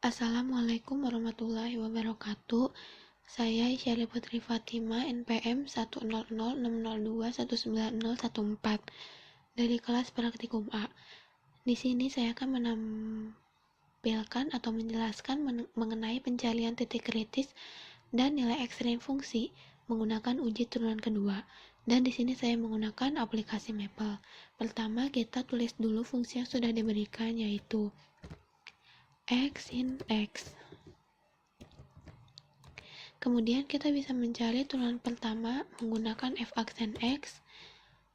Assalamualaikum warahmatullahi wabarakatuh. Saya Isyari Putri Fatima, NPM 1006002190014 dari kelas Praktikum A. Di sini saya akan menampilkan atau menjelaskan mengenai pencarian titik kritis dan nilai ekstrem fungsi menggunakan uji turunan kedua. Dan di sini saya menggunakan aplikasi Maple. Pertama, kita tulis dulu fungsi yang sudah diberikan, yaitu x in x. Kemudian kita bisa mencari turunan pertama menggunakan f aksen x.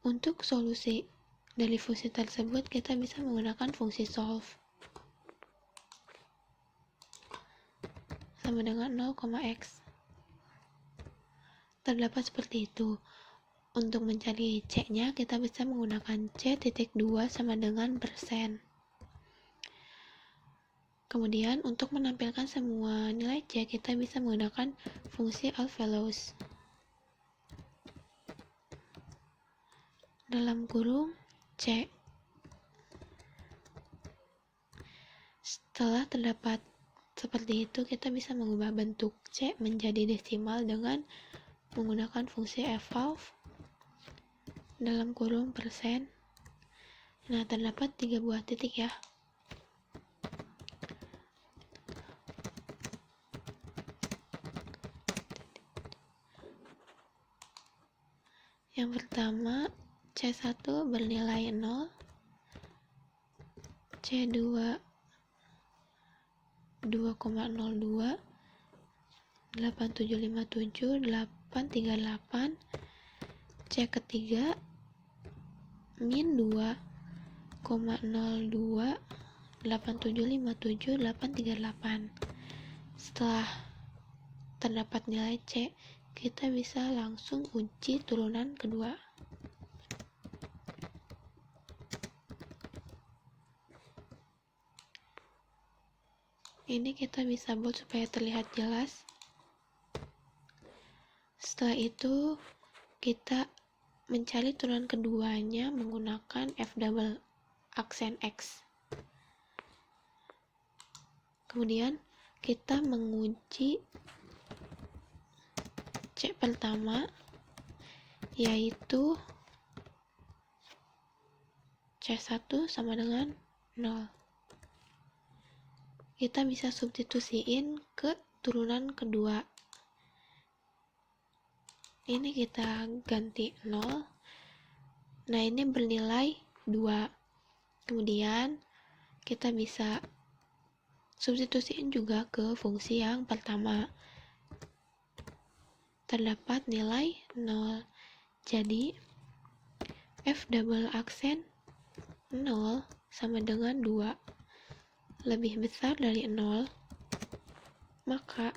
Untuk solusi dari fungsi tersebut kita bisa menggunakan fungsi solve sama dengan 0,x. Terdapat seperti itu. Untuk mencari c-nya kita bisa menggunakan c.2 sama dengan persen. Kemudian untuk menampilkan semua nilai c kita bisa menggunakan fungsi allValues. Dalam kurung c. Setelah terdapat seperti itu, kita bisa mengubah bentuk c menjadi desimal dengan menggunakan fungsi eval dalam kurung persen. Nah, terdapat 3 buah titik ya. Yang pertama, C1 bernilai 0, C2 2,02, 8757, 838, C ketiga min 2,02, 8757, 838. Setelah terdapat nilai C, kita bisa langsung uji turunan kedua. Ini kita bisa buat supaya terlihat jelas. Setelah itu, kita mencari turunan keduanya menggunakan f double aksen x. Kemudian, kita menguji C pertama, yaitu C1 sama dengan 0. Kita bisa substitusiin ke turunan kedua. Ini kita ganti 0. Nah, ini bernilai 2. Kemudian, kita bisa substitusiin juga ke fungsi yang pertama. Terdapat nilai 0. Jadi, f double aksen 0 sama dengan 2 lebih besar dari 0, maka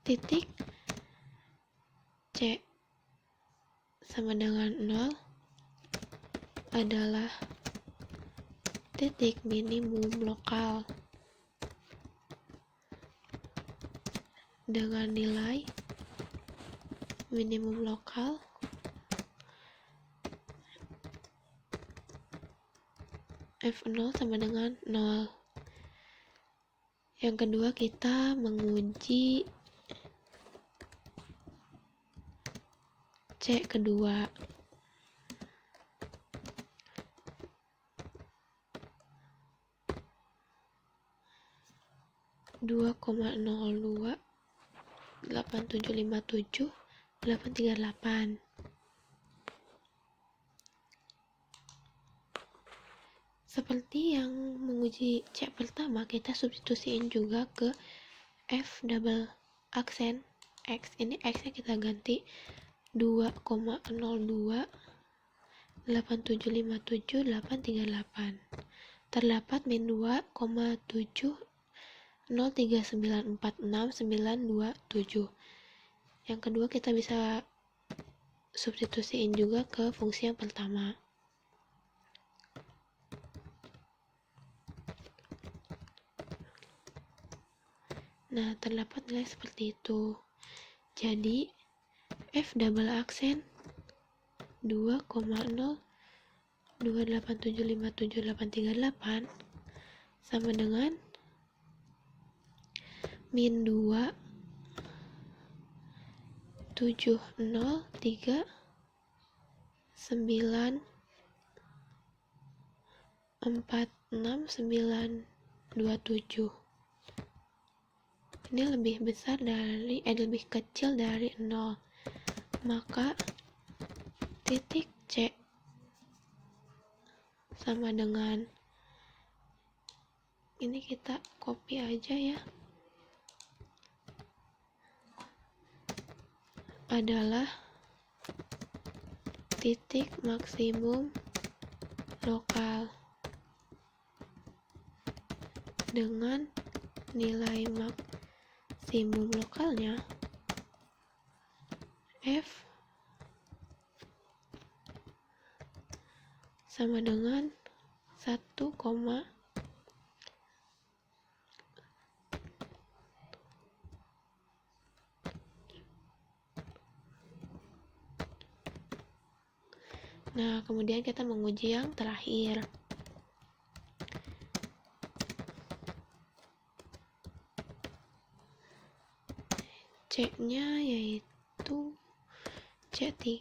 titik C sama dengan 0 adalah titik minimum lokal dengan nilai minimum lokal F0 sama dengan 0. Yang kedua, kita menguji C kedua. Dua koma nol dua 8757 838. Seperti yang menguji C pertama, kita substitusiin juga ke f double aksen x. Ini x nya kita ganti 2,02 8757 838. Terdapat min 2,7 03946 Yang kedua, kita bisa substitusiin juga ke fungsi yang pertama. Nah, terdapat nilai seperti itu. Jadi, f double aksen 2,028757838 sama dengan min 2 7 0 3 9 4 6 9 2 7. Ini lebih besar dari lebih kecil dari 0, maka titik C sama dengan, ini kita copy aja ya, adalah titik maksimum lokal dengan nilai maksimum lokalnya F sama dengan 1, nah kemudian kita menguji yang terakhir. C-nya yaitu C3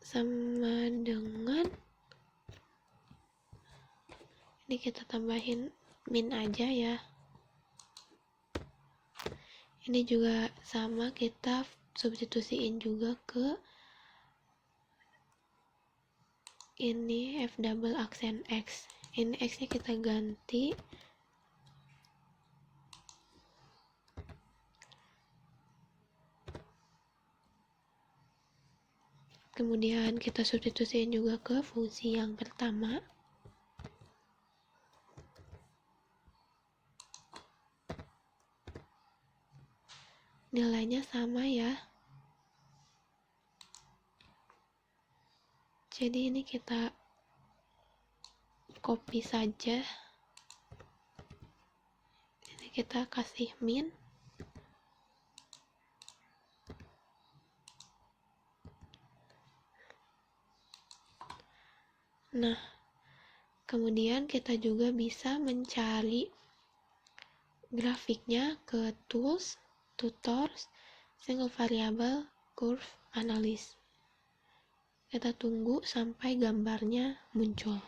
sama dengan, ini kita tambahin min aja ya. Ini juga sama, kita substitusiin juga ke ini F double aksen X. Ini X nya kita ganti kemudian kita substitusiin juga ke fungsi yang pertama. Nilainya sama ya. Jadi ini kita copy saja. Ini kita kasih min. Nah, kemudian kita juga bisa mencari grafiknya ke Tools, Tutors, Single Variable, Curve Analysis. Kita tunggu sampai gambarnya muncul.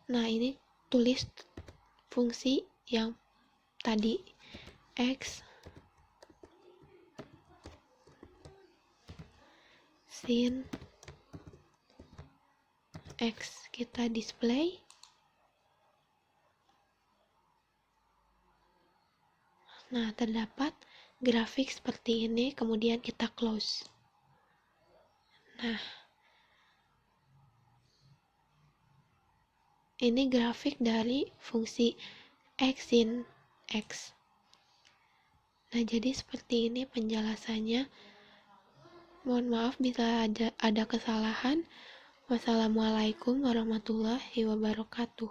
Nah, ini tulis fungsi yang tadi, X, sin X, kita display. Nah, terdapat grafik seperti ini, kemudian kita close. Nah, ini grafik dari fungsi X sin X. Nah, jadi seperti ini penjelasannya. Mohon maaf bila ada kesalahan. Wassalamualaikum warahmatullahi wabarakatuh.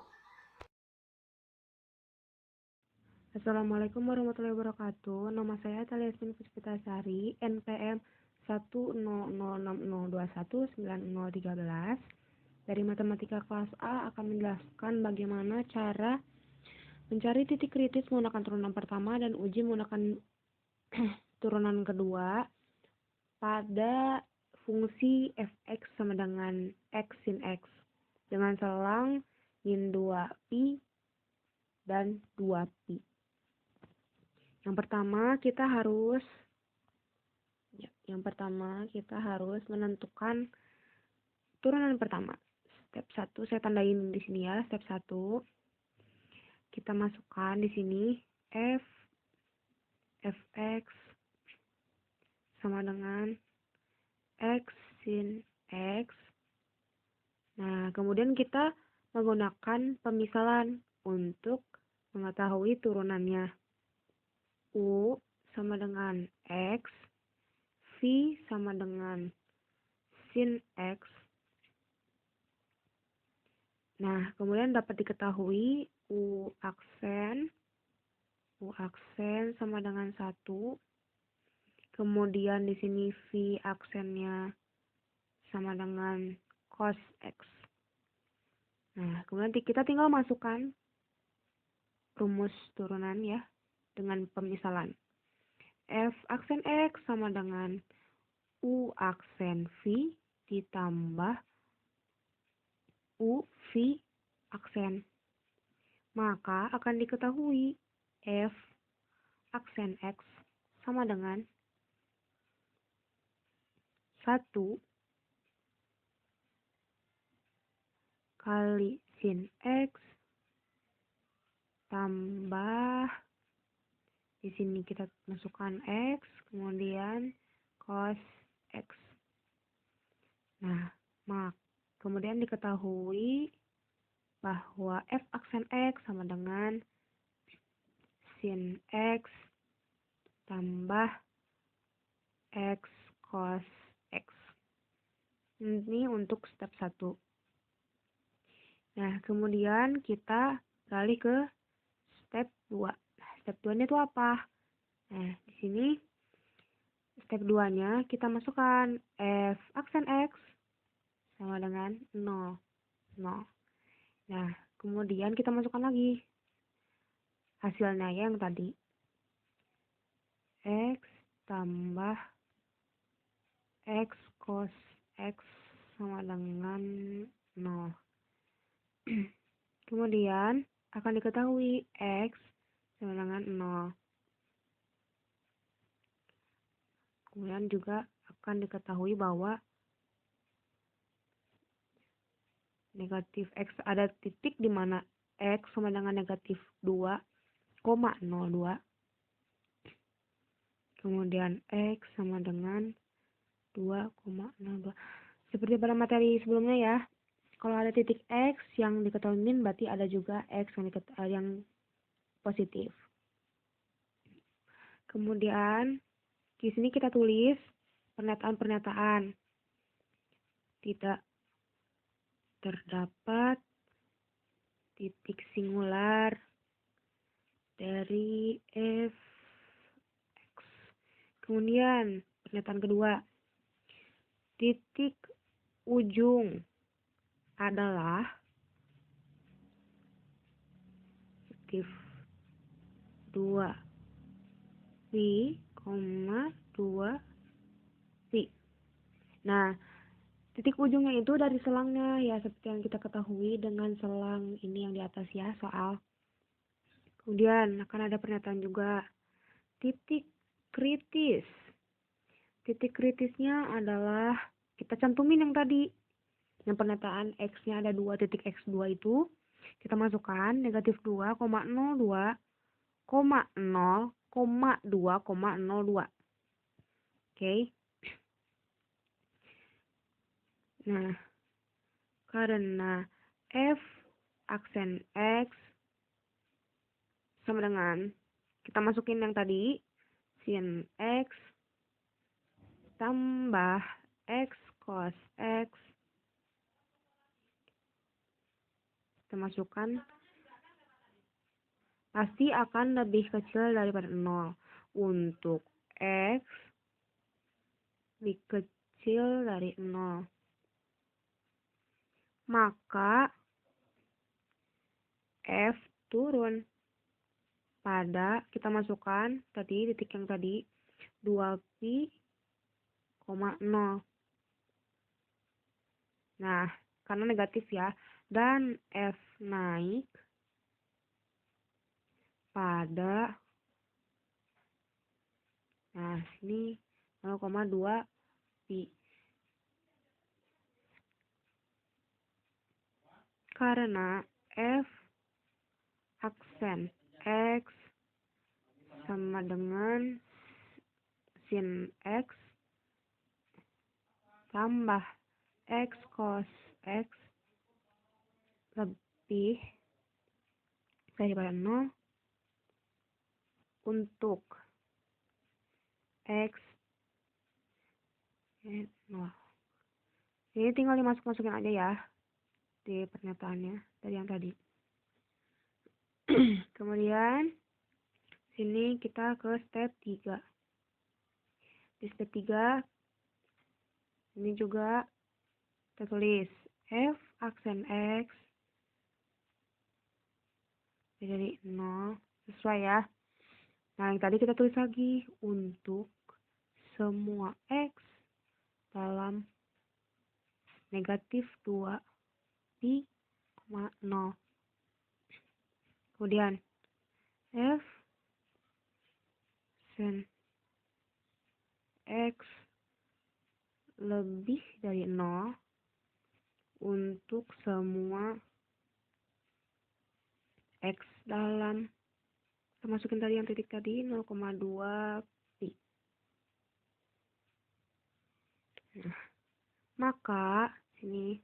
Assalamualaikum warahmatullahi wabarakatuh. Nama saya Thalia Yasmin Puspitasari, NPM 10060219013. Dari matematika kelas A akan menjelaskan bagaimana cara mencari titik kritis menggunakan turunan pertama dan uji menggunakan turunan kedua pada fungsi fx sama dengan x sin x dengan selang min 2pi dan 2pi. Yang pertama kita harus menentukan turunan pertama. Step 1 saya tandain di sini ya, step 1. Kita masukkan di sini fx sama dengan x sin x. Nah, kemudian kita menggunakan pemisalan untuk mengetahui turunannya. U sama dengan X, V sama dengan sin X. Nah, kemudian dapat diketahui U aksen sama dengan 1. Kemudian di sini V aksennya sama dengan cos X. Nah, kemudian kita tinggal masukkan rumus turunan ya dengan pemisalan. F aksen X sama dengan U aksen V ditambah U V aksen. Maka akan diketahui F aksen X sama dengan 1 kali sin X tambah, di sini kita masukkan X, kemudian cos X. Nah, kemudian diketahui bahwa F aksen X sama dengan sin X tambah X cos X. Ini untuk step 1. Nah, kemudian kita beralih ke step 2. Nah, step 2-nya itu apa? Nah, di sini step 2-nya kita masukkan F aksen X sama dengan 0. Nah, kemudian kita masukkan lagi hasilnya yang tadi. X tambah X cos X sama dengan 0. Kemudian akan diketahui X sama dengan 0. Kemudian juga akan diketahui bahwa negatif X ada titik di mana X sama dengan negatif 2,02. Kemudian X sama dengan 2,02. Seperti pada materi sebelumnya ya. Kalau ada titik X yang diketahui min, berarti ada juga X yang positif. Kemudian di sini kita tulis pernyataan-pernyataan. Tidak terdapat titik singular dari F X. Kemudian pernyataan kedua, titik ujung adalah positif 2 pi, 2 pi. Nah, titik ujungnya itu dari selangnya ya, seperti yang kita ketahui dengan selang ini yang di atas ya, soal. Kemudian akan ada pernyataan juga, titik kritis. Titik kritisnya adalah kita cantumin yang tadi. Yang pernyataan X-nya ada 2 titik X2 itu, kita masukkan negatif 2,02, 2,02. Oke. Nah, karena F aksen X sama dengan, kita masukin yang tadi, sin X tambah X cos X, kita masukkan, pasti akan lebih kecil daripada 0. Untuk X lebih kecil dari 0. Maka F turun. Pada kita masukkan tadi titik yang tadi 2 pi, 0. Nah, karena negatif ya, dan F naik pada, nah sini 0,2 pi. Karena F aksen X sama dengan sin X tambah X cos X lebih daripada 0 untuk X 0. Ini tinggal dimasukin aja ya di pernyataannya dari yang tadi. Kemudian sini kita ke step 3. Di step 3 ini juga kita tulis F aksen X dari 0, sesuai ya. Nah, yang tadi kita tulis lagi, untuk semua X dalam negatif 2 pi, 0. Kemudian, F sin X lebih dari 0 untuk semua X dalam, kita masukin tadi yang titik tadi, 0,2 pi. Nah, maka sini,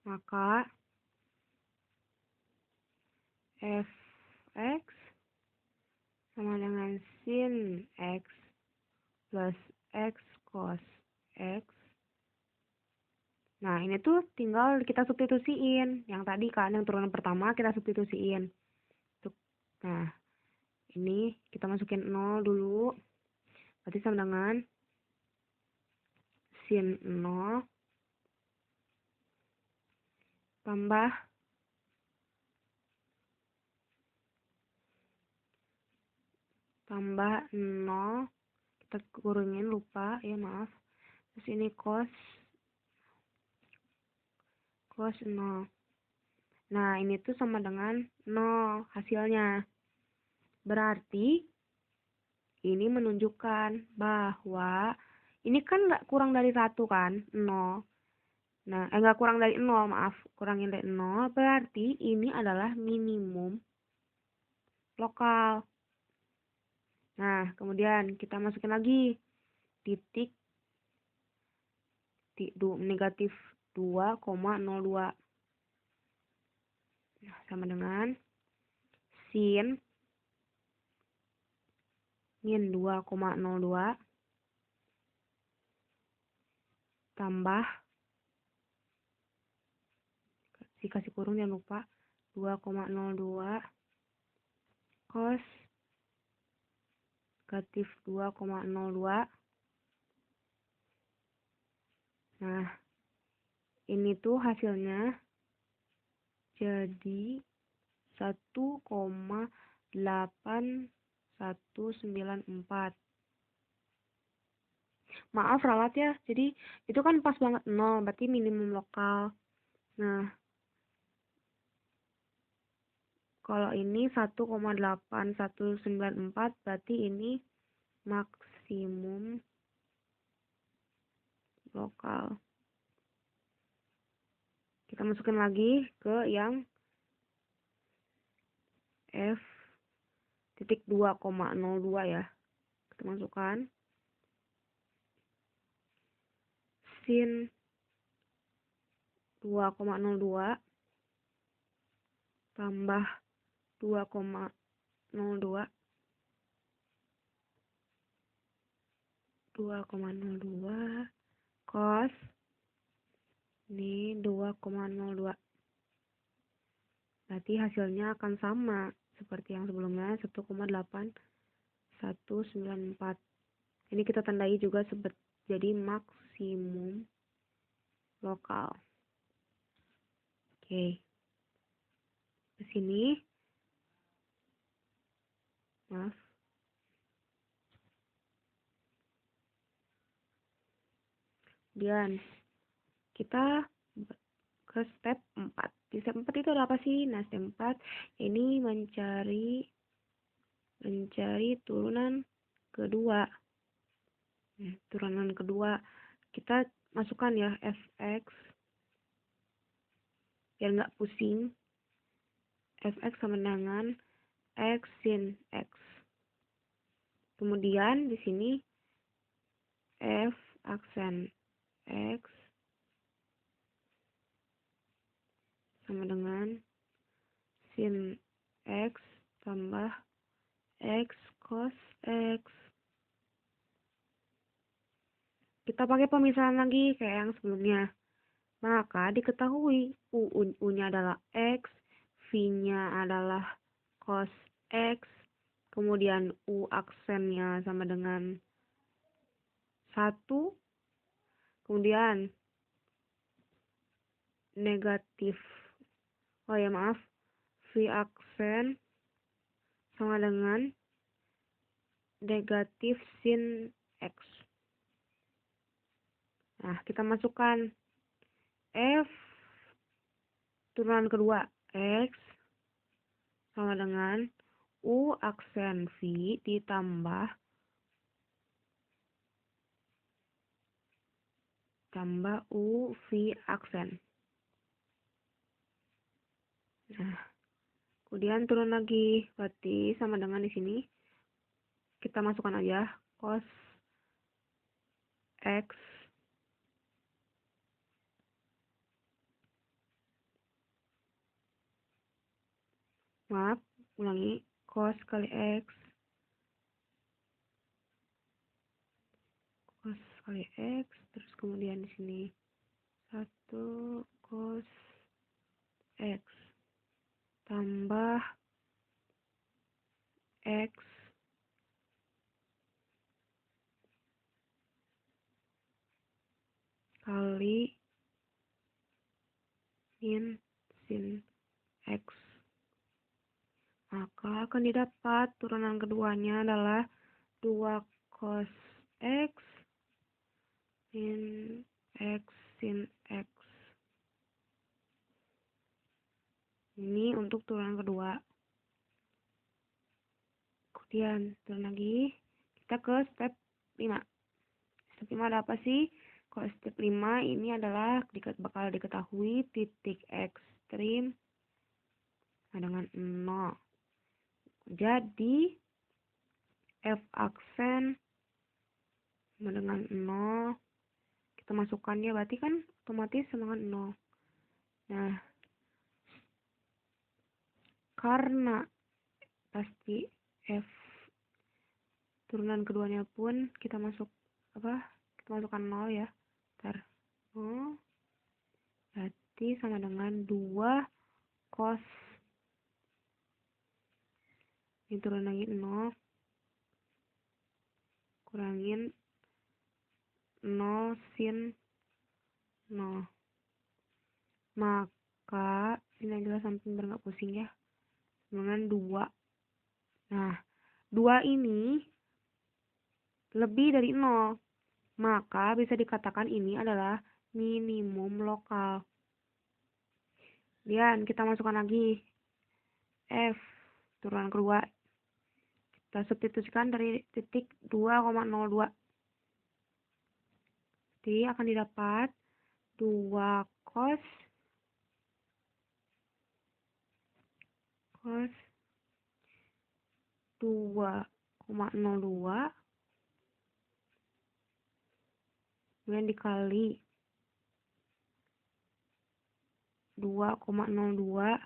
maka Fx sama dengan sin X plus X cos X. Nah, ini tuh tinggal kita substitusiin. Yang tadi kan, yang turunan pertama kita substitusiin. Nah, ini kita masukin 0 dulu. Berarti sama dengan sin 0 tambah tambah 0. Kita kurangin, lupa ya, maaf. Terus ini cos 0. Nah, ini tuh sama dengan 0 hasilnya. Berarti ini menunjukkan bahwa ini kan nggak kurang dari 1 kan, 0. Nah, nggak kurang dari 0, maaf. Kurangin dari 0, berarti ini adalah minimum lokal. Nah, kemudian kita masukin lagi titik negatif 2,02. Nah, sama dengan sin min 2,02 tambah, dikasih kurung jangan lupa, 2,02 cos negatif 2,02. Nah, ini tuh hasilnya jadi 1,8194. Maaf ralat ya, jadi itu kan pas banget 0, berarti minimum lokal. Nah, kalau ini 1,8194 berarti ini maksimum lokal. Kita masukin lagi ke yang F titik 2,02 ya. Kita masukkan sin 2,02 tambah 2,02 cos ini 2,02. Berarti hasilnya akan sama seperti yang sebelumnya, 1,8194. Ini kita tandai juga jadi maksimum lokal. Oke. Ke sini. Maaf. Kemudian kita ke step 4. Di step 4 itu ada apa sih? Nah, step 4 ini mencari turunan kedua. Nah, turunan kedua kita masukkan ya fx biar nggak pusing. Fx sama dengan x sin x. Kemudian di sini f aksen x sama dengan sin x tambah x cos x. Kita pakai pemisahan lagi kayak yang sebelumnya. Maka diketahui U-nya adalah X, V-nya adalah cos X, kemudian U aksennya sama dengan 1, kemudian negatif oh ya maaf, V aksen sama dengan negatif sin X. Nah, kita masukkan F turunan kedua X sama dengan U aksen V ditambah U V aksen. Nah, kemudian turun lagi, berarti sama dengan di sini kita masukkan aja cos X maaf, ulangi, cos kali X terus kemudian di sini 1 cos X tambah X kali min sin X. Maka akan didapat turunan keduanya adalah 2 cos X min X sin X. Ini untuk turunan kedua. Kemudian turun lagi, kita ke step 5. Step 5 ada apa sih? Kalau step 5 ini adalah bakal diketahui titik ekstrim dengan 0. Jadi F aksen sama dengan 0. Kita masukkan ya, berarti kan otomatis sama dengan 0. Nah, karena pasti F turunan keduanya pun kita masukkan 0 ya. Ntar 0 berarti sama dengan 2 cos ini turun lagi 0 kurangin 0 sin 0. Maka ini adalah samping biar nggak pusing ya, dengan 2. Nah, 2 ini lebih dari 0, maka bisa dikatakan ini adalah minimum lokal. Dan kita masukkan lagi F turunan kedua, kita substitusikan dari titik 2,02. Jadi akan didapat 2 cos 2,02 kemudian dikali 2,02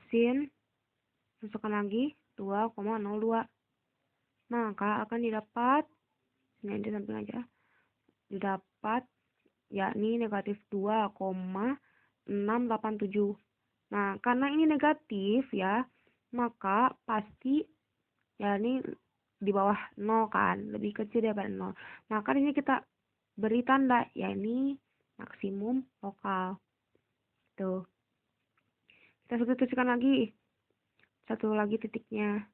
sin, masukkan lagi 2,02. Maka akan didapat, ini di samping aja, didapat yakni negatif 2,687. Nah, karena ini negatif ya, maka pasti ya ini di bawah 0 kan, lebih kecil daripada 0. Maka di sini kita beri tanda ya ini maksimum lokal. Tuh. Kita substitusikan lagi. Satu lagi titiknya.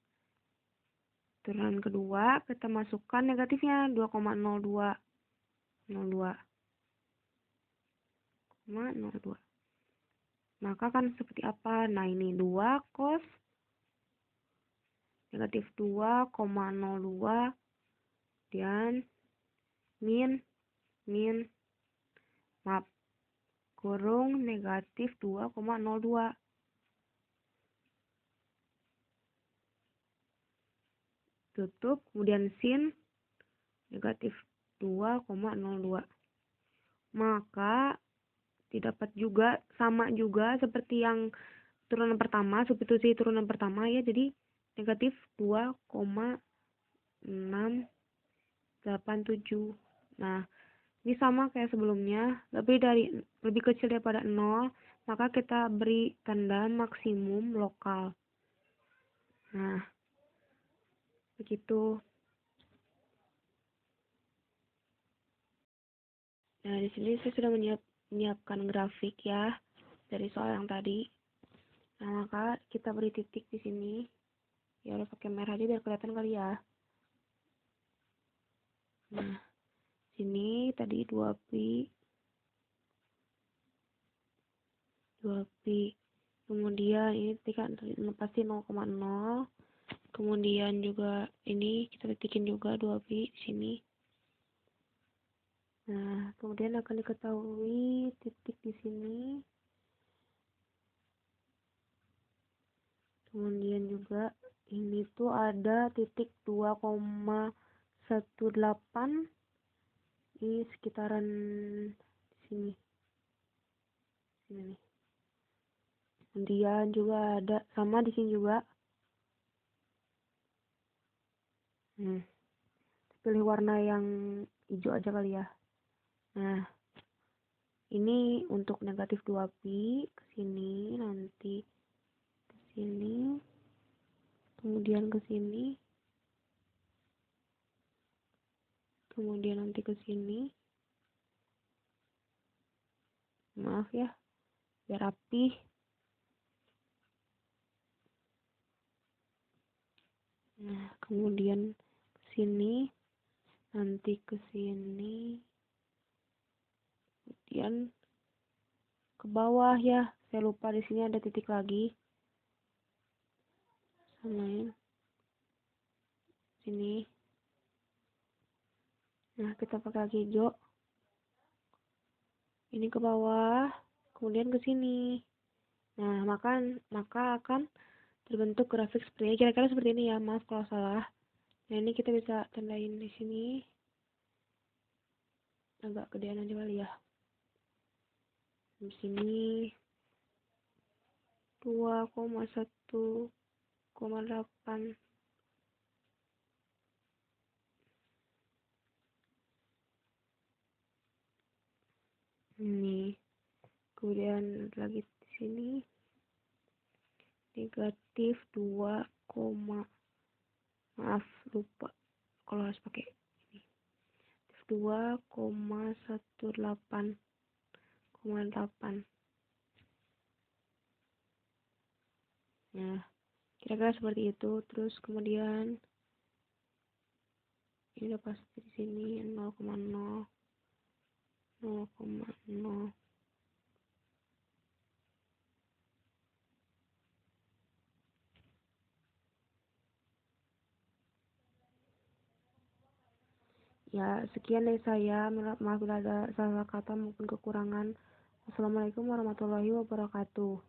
Turunan kedua kita masukkan negatifnya 2,02. 02. Maka kan seperti apa? Nah, ini 2 cos negatif 2,02 dan min maaf kurung negatif 2,02. Tutup, kemudian sin negatif 2,02. Maka didapat juga sama juga seperti yang turunan pertama, substitusi turunan pertama ya, jadi negatif 2,687. Nah, ini sama kayak sebelumnya, lebih kecil daripada 0, maka kita beri tanda maksimum lokal. Nah, begitu. Nah, di sini saya sudah menyiapkan grafik ya dari soal yang tadi. Nah, maka kita beri titik di sini. Ya udah pakai merah aja biar kelihatan kali ya. Nah, sini tadi 2pi. Kemudian ini titik kan pasti 0,0. Kemudian juga ini kita titikin juga 2pi di sini. Nah, kemudian akan diketahui titik di sini. Kemudian juga ini tuh ada titik 2,18 di sekitaran sini. Sini nih. Kemudian juga ada sama di sini juga. Pilih warna yang hijau aja kali ya. Nah, ini untuk negatif 2pi ke sini, nanti ke sini, kemudian ke sini, kemudian nanti ke sini. Maaf ya, biar rapi. Nah, kemudian ke sini, nanti ke sini, kemudian ke bawah ya. Saya lupa di sini ada titik lagi. Samain sini. Nah, kita pakai lagi hijau. Ini ke bawah, kemudian ke sini. Nah, maka akan terbentuk grafik seperti ini. Kira-kira seperti ini ya. Maaf kalau salah. Nah, ini kita bisa tandain di sini. Agak gedean aja kali ya. Di sini 2,1,8. Ini. Kemudian lagi di sini negatif 2, maaf lupa kalau harus pakai ini. 2,18,8. Nah, kira-kira seperti itu. Terus kemudian ini udah pasti di sini 0,0, 0,0. Ya, sekian dari saya. Maaf bila ada salah kata maupun kekurangan. Assalamualaikum warahmatullahi wabarakatuh.